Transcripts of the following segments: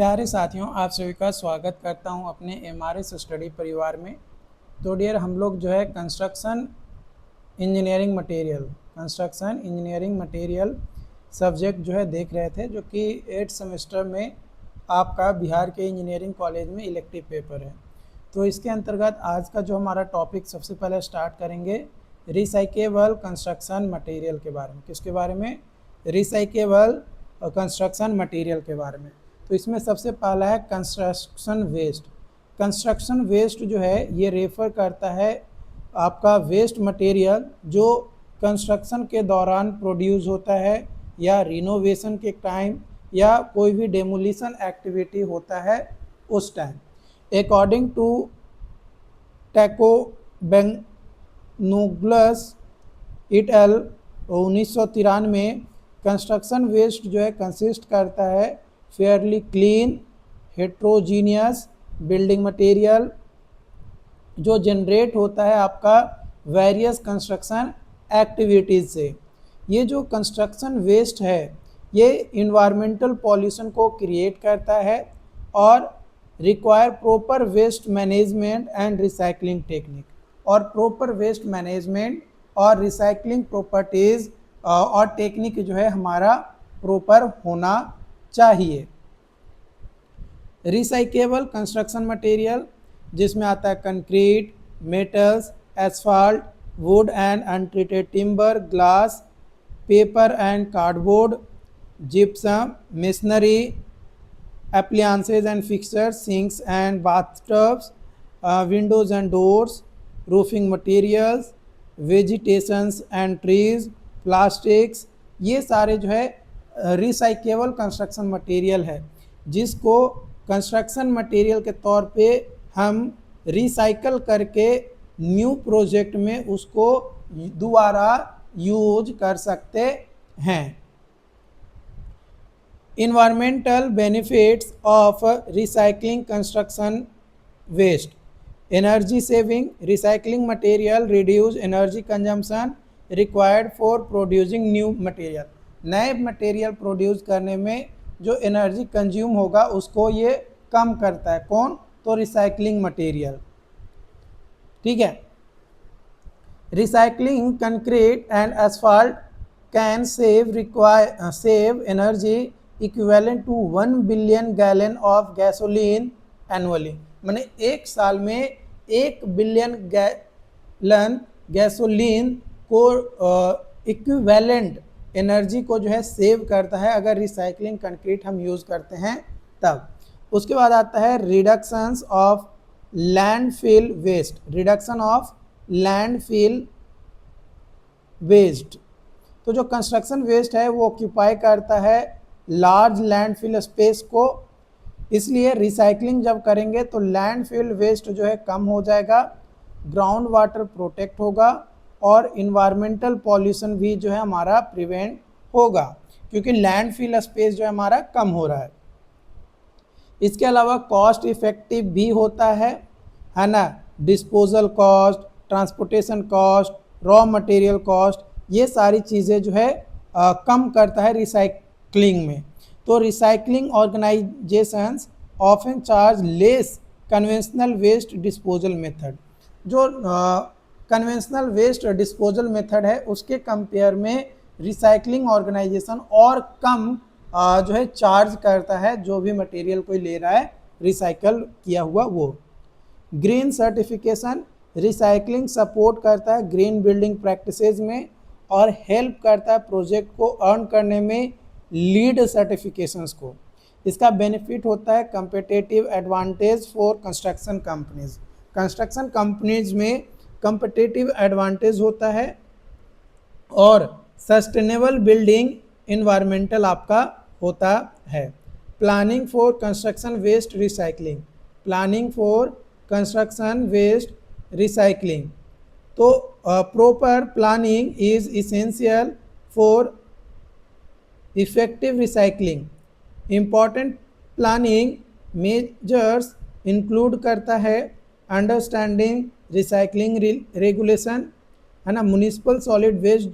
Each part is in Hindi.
प्यारे साथियों, आप सभी का स्वागत करता हूं अपने एमआरएस स्टडी परिवार में। तो डियर, हम लोग जो है कंस्ट्रक्शन इंजीनियरिंग मटेरियल सब्जेक्ट जो है देख रहे थे, जो कि 8th सेमेस्टर में आपका बिहार के इंजीनियरिंग कॉलेज में इलेक्टिव पेपर है। तो इसके अंतर्गत आज का जो हमारा टॉपिक सबसे पहले स्टार्ट करेंगे रिसाइकेबल कंस्ट्रक्शन मटेरियल के बारे में। किसके बारे में? रिसाइकेबल कंस्ट्रक्शन मटेरियल के बारे में। तो इसमें सबसे पहला है कंस्ट्रक्शन वेस्ट। कंस्ट्रक्शन वेस्ट जो है ये रेफर करता है आपका वेस्ट मटेरियल जो कंस्ट्रक्शन के दौरान प्रोड्यूस होता है या रिनोवेशन के टाइम या कोई भी डेमोलिशन एक्टिविटी होता है उस टाइम। अकॉर्डिंग टू टैको बेंगनुग्लस इट एल 1993 में कंस्ट्रक्शन वेस्ट जो है कंसिस्ट करता है fairly clean heterogeneous building material जो जनरेट होता है आपका वेरियस कंस्ट्रक्शन एक्टिविटीज़ से। ये जो कंस्ट्रक्शन वेस्ट है ये इन्वायरमेंटल पॉल्यूशन को क्रिएट करता है और require proper waste management and recycling technique. और प्रॉपर वेस्ट मैनेजमेंट और रिसाइकलिंग प्रॉपर्टीज़ और टेक्निक जो है हमारा प्रॉपर होना चाहिए। रिसाइकेबल कंस्ट्रक्शन मटेरियल जिसमें आता है concrete, metals, asphalt, would and untreated timber, glass, paper and cardboard, gypsum, machinery, appliances and fixtures, sinks and bathtubs, windows and doors, roofing materials, vegetations and trees, plastics। ये सारे जो है रिसाइकेबल कंस्ट्रक्शन मटेरियल है जिसको कंस्ट्रक्शन मटेरियल के तौर पे हम रिसाइकल करके न्यू प्रोजेक्ट में उसको दोबारा यूज कर सकते हैं। Environmental benefits of recycling construction waste: energy saving, recycling material reduce energy consumption required for producing new material। नए मटेरियल प्रोड्यूस करने में जो एनर्जी कंज्यूम होगा उसको ये कम करता है। कौन? तो रिसाइकलिंग मटेरियल। ठीक है। Recycling concrete and asphalt can save energy equivalent to 1 billion gallon of gasoline annually. मैंने एक साल में 1 बिलियन गैलन गैसोलीन को इक्विवेलेंट एनर्जी को जो है सेव करता है अगर रिसाइकलिंग कंक्रीट हम यूज़ करते हैं तब। उसके बाद आता है reductions of landfill waste. Reduction of landfill waste, तो जो कंस्ट्रक्शन वेस्ट है वो ऑक्यूपाई करता है लार्ज लैंडफिल स्पेस को, इसलिए रिसाइकलिंग जब करेंगे तो लैंडफिल वेस्ट जो है कम हो जाएगा, ग्राउंड वाटर प्रोटेक्ट होगा और इन्वायरमेंटल पॉल्यूशन भी जो है हमारा प्रिवेंट होगा क्योंकि लैंडफिल स्पेस जो है हमारा कम हो रहा है। इसके अलावा कॉस्ट इफेक्टिव भी होता है ना। Disposal cost, transportation cost, raw material cost, ये सारी चीज़ें जो है कम करता है रिसाइकलिंग में। तो recycling organizations often charge less conventional waste disposal method. जो कन्वेंशनल वेस्ट डिस्पोजल मेथड है उसके कंपेयर में रिसाइकलिंग ऑर्गेनाइजेशन और कम जो है चार्ज करता है जो भी मटेरियल कोई ले रहा है रिसाइकल किया हुआ वो। ग्रीन सर्टिफिकेशन, रिसाइकलिंग सपोर्ट करता है ग्रीन बिल्डिंग प्रैक्टिसेस में और हेल्प करता है प्रोजेक्ट को अर्न करने में लीड सर्टिफिकेशंस को। इसका बेनिफिट होता है competitive advantage for construction companies. Construction companies में कंपिटिटिव एडवांटेज होता है और सस्टेनेबल बिल्डिंग इन्वायरमेंटल आपका होता है। Planning for construction waste recycling, planning for construction waste recycling. तो proper planning is essential for effective recycling. Important planning measures include करता है अंडरस्टैंडिंग रिसाइकलिंग रेगुलेशन, है ना। म्युनिसिपल सॉलिड वेस्ट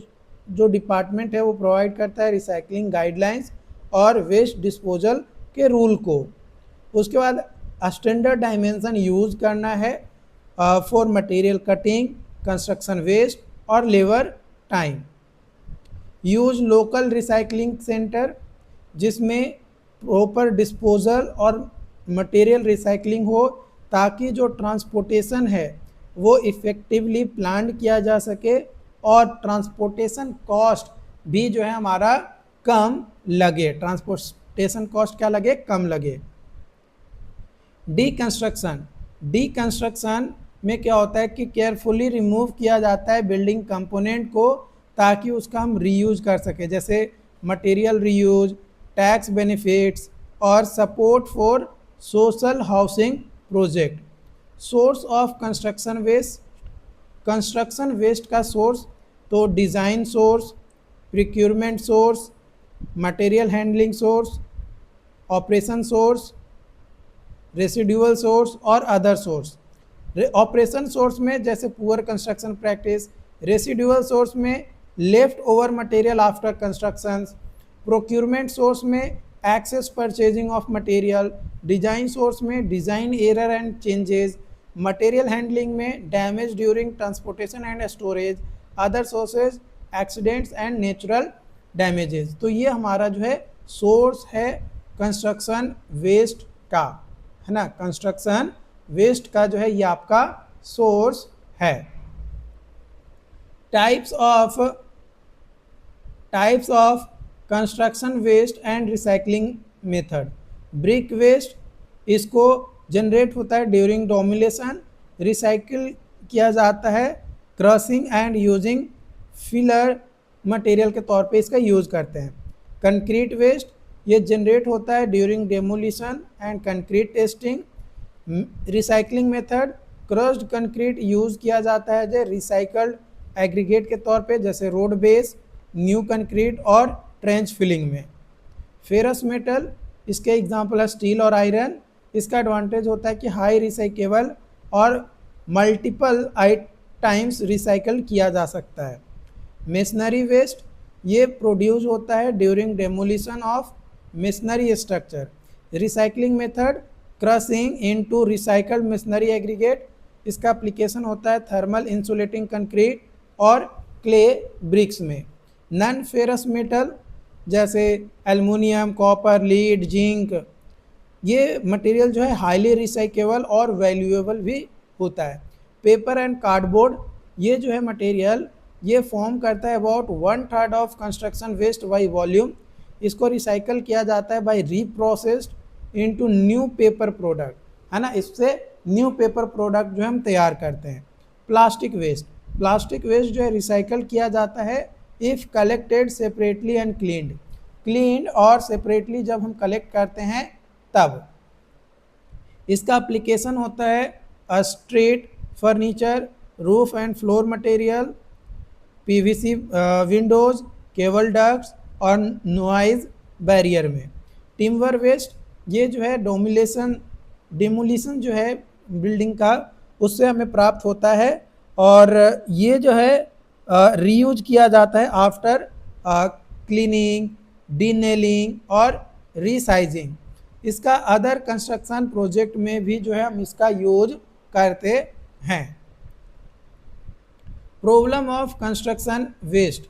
जो डिपार्टमेंट है वो प्रोवाइड करता है रिसाइकलिंग गाइडलाइंस और वेस्ट डिस्पोजल के रूल को। उसके बाद स्टैंडर्ड डायमेंशन यूज करना है for material cutting, construction waste और labour time. Use local recycling centre जिसमें प्रॉपर डिस्पोजल और मटेरियल रिसाइकलिंग हो, ताकि जो ट्रांसपोर्टेशन है वो इफ़ेक्टिवली प्लान किया जा सके और ट्रांसपोर्टेशन कॉस्ट भी जो है हमारा कम लगे, ट्रांसपोर्टेशन कॉस्ट क्या लगे, कम लगे। डीकंस्ट्रक्शन में क्या होता है कि केयरफुली रिमूव किया जाता है बिल्डिंग कंपोनेंट को, ताकि उसका हम रीयूज कर सके, जैसे मटेरियल रीयूज, टैक्स बेनिफिट्स और support for social housing project. Source of construction waste, construction waste का सोर्स तो design source, procurement source, material handling source, operation source, residual source और अदर सोर्स। ऑपरेशन सोर्स में जैसे poor construction practice, residual source में left over material after constructions, procurement source में excess purchasing of material, design source में design error and changes, material handling में damage during transportation and storage, other sources accidents and natural damages. तो ये हमारा जो है सोर्स है कंस्ट्रक्शन वेस्ट का, है ना, कंस्ट्रक्शन वेस्ट का जो है ये आपका सोर्स है। Types of construction waste and recycling method. Brick waste, इसको जनरेट होता है ड्यूरिंग डोमिलेशन, रिसाइकिल किया जाता है crushing and using filler material के तौर पे इसका यूज़ करते हैं। कंक्रीट वेस्ट, ये जनरेट होता है during demolition and concrete testing. Recycling method, crushed concrete use किया जाता है जो रिसाइकल्ड एग्रीगेट के तौर पे, जैसे रोड बेस, न्यू कंक्रीट और ट्रेंच फिलिंग में। फेरस मेटल, इसके एग्जांपल है स्टील और आयरन। इसका एडवांटेज होता है कि हाई रिसाइकेबल और मल्टीपल टाइम्स रिसाइकल किया जा सकता है। मेसनरी वेस्ट, ये प्रोड्यूस होता है during demolition of masonry structure. Recycling method, crushing into recycled masonry aggregate. इसका एप्लीकेशन होता है थर्मल इंसुलेटिंग कंक्रीट और क्ले ब्रिक्स में। नॉन फेरस मेटल जैसे एल्युमिनियम, कॉपर, लीड, जिंक, ये मटेरियल जो है हाईली रिसाइकेबल और वैल्यूएबल भी होता है। पेपर एंड कार्डबोर्ड, ये जो है मटेरियल ये फॉर्म करता है about 1/3 of construction waste by volume. इसको रिसाइकल किया जाता है by reprocessed into new paper product, है ना, इससे न्यू पेपर प्रोडक्ट जो हम तैयार करते हैं। प्लास्टिक वेस्ट, प्लास्टिक वेस्ट जो है रिसाइकल किया जाता है if collected separately and cleaned और सेपरेटली जब हम कलेक्ट करते हैं तब। इसका एप्लीकेशन होता है street furniture, roof and floor material, PVC Windows, cable ducts और नॉइज बैरियर में। टिम्बर वेस्ट, ये जो है डेमोलिशन जो है बिल्डिंग का उससे हमें प्राप्त होता है और ये जो है रीयूज किया जाता है आफ्टर क्लीनिंग, डीनेलिंग और रीसाइजिंग। इसका अदर कंस्ट्रक्शन प्रोजेक्ट में भी जो है हम इसका यूज करते हैं। प्रॉब्लम ऑफ कंस्ट्रक्शन वेस्ट,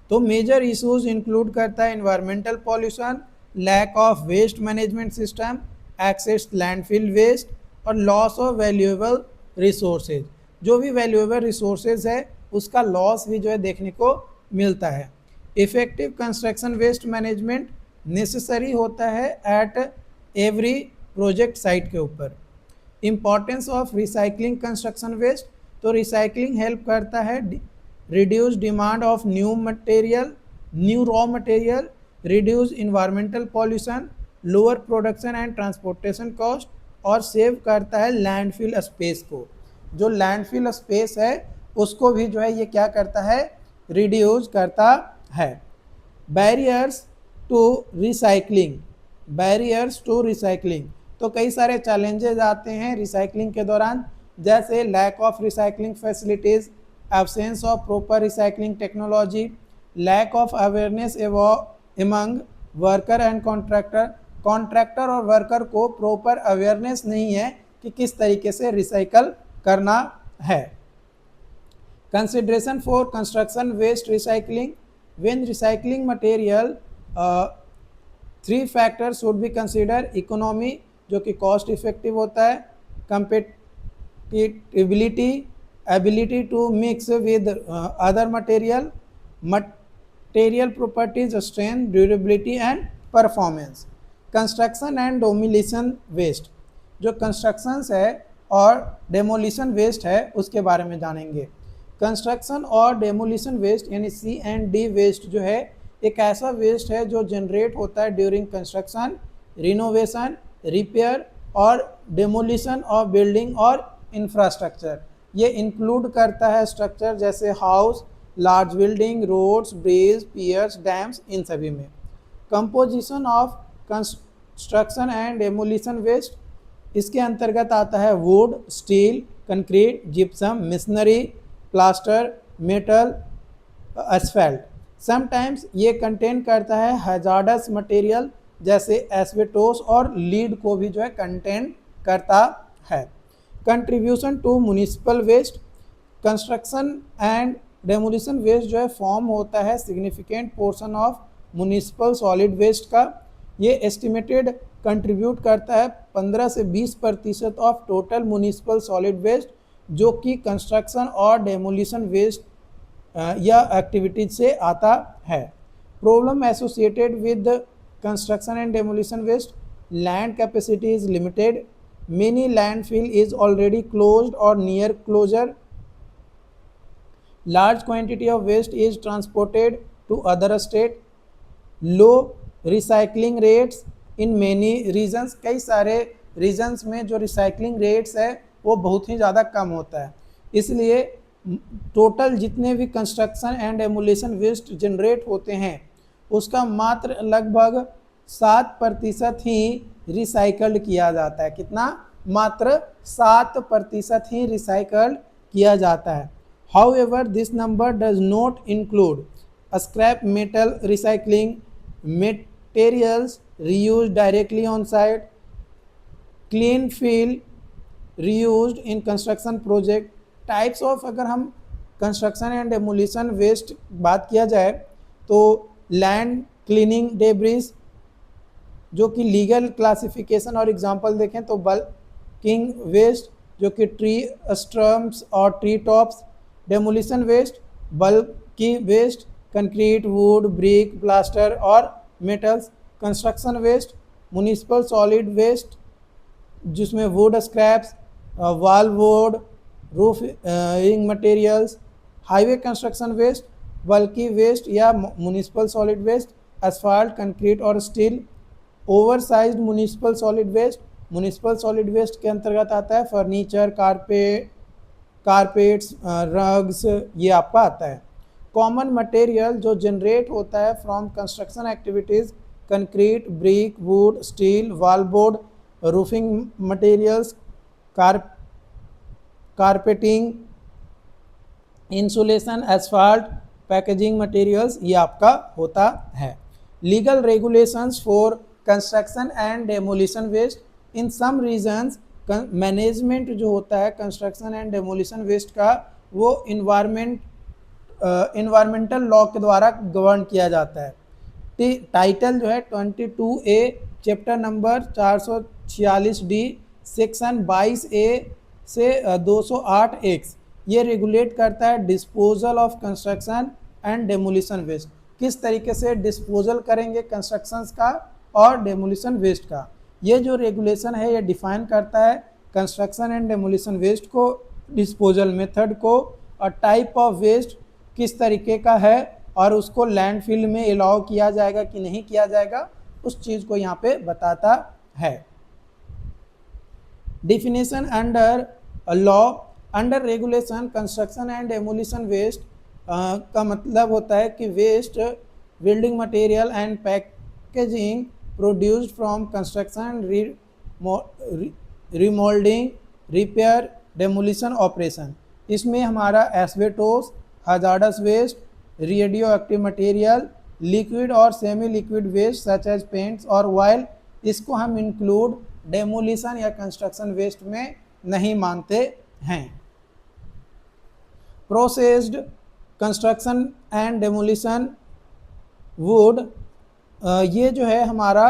तो मेजर इश्यूज इंक्लूड करता है environmental pollution, lack of waste management system, excess landfill waste और लॉस ऑफ वैल्यूएबल रिसोर्सेज। जो भी वैल्यूएबल रिसोर्सेज है उसका लॉस भी जो है देखने को मिलता है। Effective construction waste management necessary होता है एट एवरी प्रोजेक्ट साइट के ऊपर। Importance of recycling construction waste, तो रिसाइकलिंग हेल्प करता है reduce demand of new raw material, reduce environmental pollution, lower production and transportation cost और सेव करता है लैंडफिल स्पेस को। जो लैंडफिल स्पेस है उसको भी जो है ये क्या करता है, रिड्यूस करता है। बैरियर्स टू रिसाइकलिंग, तो कई सारे चैलेंजेस आते हैं रिसाइकलिंग के दौरान, जैसे lack of recycling facilities, absence of proper recycling technology, lack of awareness among worker and contractor. Contractor और वर्कर को प्रॉपर अवेयरनेस नहीं है कि किस तरीके से रिसाइकल करना है। Consideration for construction waste recycling, when recycling material 3 factors should be consider. Economy जो कि कॉस्ट इफेक्टिव होता है, compatibility ability to mix with other material, material properties strength durability and performance. Construction and demolition waste, जो कंस्ट्रक्शंस है और डेमोलिशन वेस्ट है उसके बारे में जानेंगे। कंस्ट्रक्शन और डेमोलिशन वेस्ट यानी C&D वेस्ट जो है एक ऐसा वेस्ट है जो जनरेट होता है ड्यूरिंग कंस्ट्रक्शन, रिनोवेशन, रिपेयर और डेमोलिशन ऑफ बिल्डिंग और इंफ्रास्ट्रक्चर। ये इंक्लूड करता है स्ट्रक्चर जैसे house, large building, roads, bridge, piers, dams, इन सभी में। Composition of construction and demolition waste, इसके अंतर्गत आता है wood, steel, concrete, gypsum, masonry, plaster, metal, asphalt. Sometimes ये कंटेन करता है हैजार्डस मटेरियल जैसे एस्बेस्टोस और लीड को भी जो है कंटेन करता है। Contribution to municipal waste, construction and demolition waste जो है फॉर्म होता है significant portion of municipal solid waste का। ये एस्टिमेटेड कंट्रीब्यूट करता है 15 से 20% of total municipal solid waste जो कि कंस्ट्रक्शन और डेमोलिशन वेस्ट या एक्टिविटीज से आता है। Problem associated with construction and demolition waste, land capacity is limited, many landfill is already closed और near closure, large quantity of waste is transported to other state, low recycling rates in many regions, कई सारे रीजन्स में जो रिसाइकलिंग रेट्स है वो बहुत ही ज़्यादा कम होता है, इसलिए टोटल जितने भी construction and demolition waste generate होते हैं उसका मात्र लगभग 7% ही रिसाइकल्ड किया जाता है। कितना? मात्र 7% ही रिसाइकल्ड किया जाता है। However, this number does not include scrap metal recycling, materials reused directly on site, clean fill reused in construction project, types of, अगर हम कंस्ट्रक्शन एंड डेमोलिशन वेस्ट बात किया जाए तो लैंड क्लीनिंग डेब्रिज जो कि लीगल क्लासिफिकेशन और एग्जांपल देखें तो बल्किंग वेस्ट जो कि ट्री स्टम्प्स और tree tops, demolition waste bulky waste concrete, wood, brick, plaster और metals, construction waste municipal solid waste जिसमें wood scraps, wall board, roofing materials, highway construction waste bulky waste या municipal solid waste, asphalt, concrete और steel, oversized municipal solid waste, municipal solid waste के अंतर्गत आता है फर्नीचर, कारपेट्स, रग्स, ये आपका आता है। कॉमन मटेरियल जो जनरेट होता है from construction activities, concrete, brick, wood, steel, wall board, roofing materials, carpeting, insulation, asphalt, packaging materials, ये आपका होता है। Legal regulations for construction and demolition waste, in some regions management जो होता है कंस्ट्रक्शन एंड डेमोलिशन वेस्ट का वो इन्वायरमेंटल लॉ के द्वारा गवर्न किया जाता है। टाइटल जो है 22A chapter number 446D section 22A से 208X ये रेगुलेट करता है disposal of construction and demolition waste, किस तरीके से डिस्पोजल करेंगे कंस्ट्रक्शंस का और डेमोलिशन वेस्ट का। ये जो रेगुलेशन है ये डिफाइन करता है कंस्ट्रक्शन एंड डेमोलिशन वेस्ट को, डिस्पोजल मेथड को और टाइप ऑफ वेस्ट किस तरीके का है और उसको लैंडफिल में अलाउ किया जाएगा कि नहीं किया जाएगा उस चीज़ को यहाँ पे बताता है। Definition under law, under regulation construction and demolition waste का मतलब होता है कि waste building material and packaging produced from construction, remolding, repair, demolition operation. इसमें हमारा asbestos, hazardous waste, radio active material, liquid और semi liquid waste such as paints और ऑयल इसको हम इंक्लूड डेमोलिशन या कंस्ट्रक्शन वेस्ट में नहीं मानते हैं। Processed construction and demolition wood, ये जो है हमारा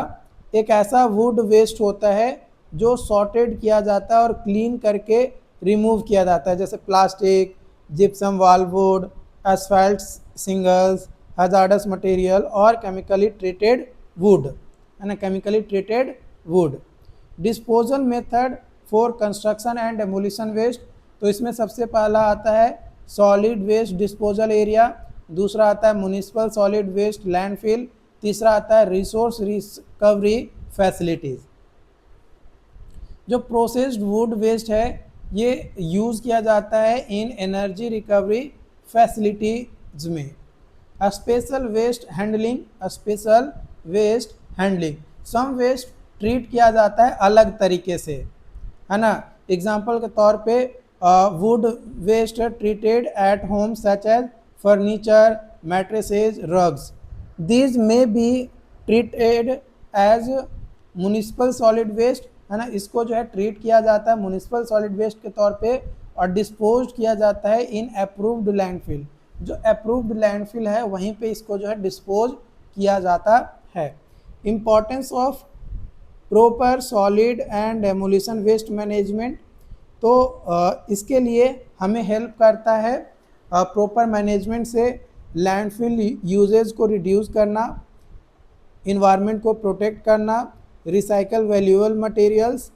एक ऐसा वुड वेस्ट होता है जो सॉर्टेड किया जाता है और क्लीन करके रिमूव किया जाता है, जैसे plastic, gypsum wall wood, asphalt shingles, hazardous material और केमिकली ट्रीटेड वुड, है ना, chemically treated wood. Disposal method for construction and demolition waste, तो इसमें सबसे पहला आता है सॉलिड वेस्ट डिस्पोजल एरिया, दूसरा आता है म्युनिसिपल सॉलिड वेस्ट लैंडफिल, तीसरा आता है रिसोर्स रिकवरी फैसिलिटीज़। जो प्रोसेस्ड वुड वेस्ट है ये यूज़ किया जाता है इन एनर्जी रिकवरी फैसिलिटीज में। Special waste handling, special waste handling, some waste treat किया जाता है अलग तरीके से, है ना। एग्जाम्पल के तौर पे wood waste treated at home such as furniture, mattresses, rugs, these may be treated as municipal solid waste, है ना, इसको जो है ट्रीट किया जाता है म्युनिसिपल सॉलिड वेस्ट के तौर पे और डिस्पोज किया जाता है इन अप्रूव्ड लैंडफिल, जो अप्रूव्ड लैंडफिल है वहीं पे इसको जो है डिस्पोज किया जाता है। Importance of proper solid and demolition waste management, तो इसके लिए हमें हेल्प करता है प्रॉपर मैनेजमेंट से लैंडफिल यूजेज को रिड्यूस करना, इन्वायरमेंट को प्रोटेक्ट करना, recycle valuable materials,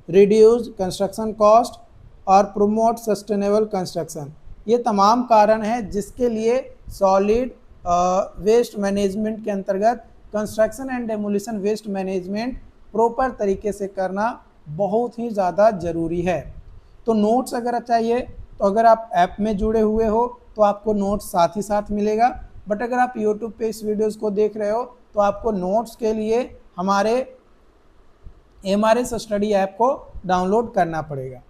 reduce construction cost और प्रोमोट सस्टेनेबल कंस्ट्रक्शन। ये तमाम कारण हैं जिसके लिए सॉलिड वेस्ट मैनेजमेंट के अंतर्गत construction and demolition waste management proper तरीके से करना बहुत ही ज़्यादा ज़रूरी है। तो नोट्स अगर चाहिए तो अगर आप ऐप में जुड़े हुए हो तो आपको नोट्स साथ ही साथ मिलेगा, बट अगर आप यूट्यूब पे इस वीडियोस को देख रहे हो तो आपको नोट्स के लिए हमारे MRS स्टडी ऐप को डाउनलोड करना पड़ेगा।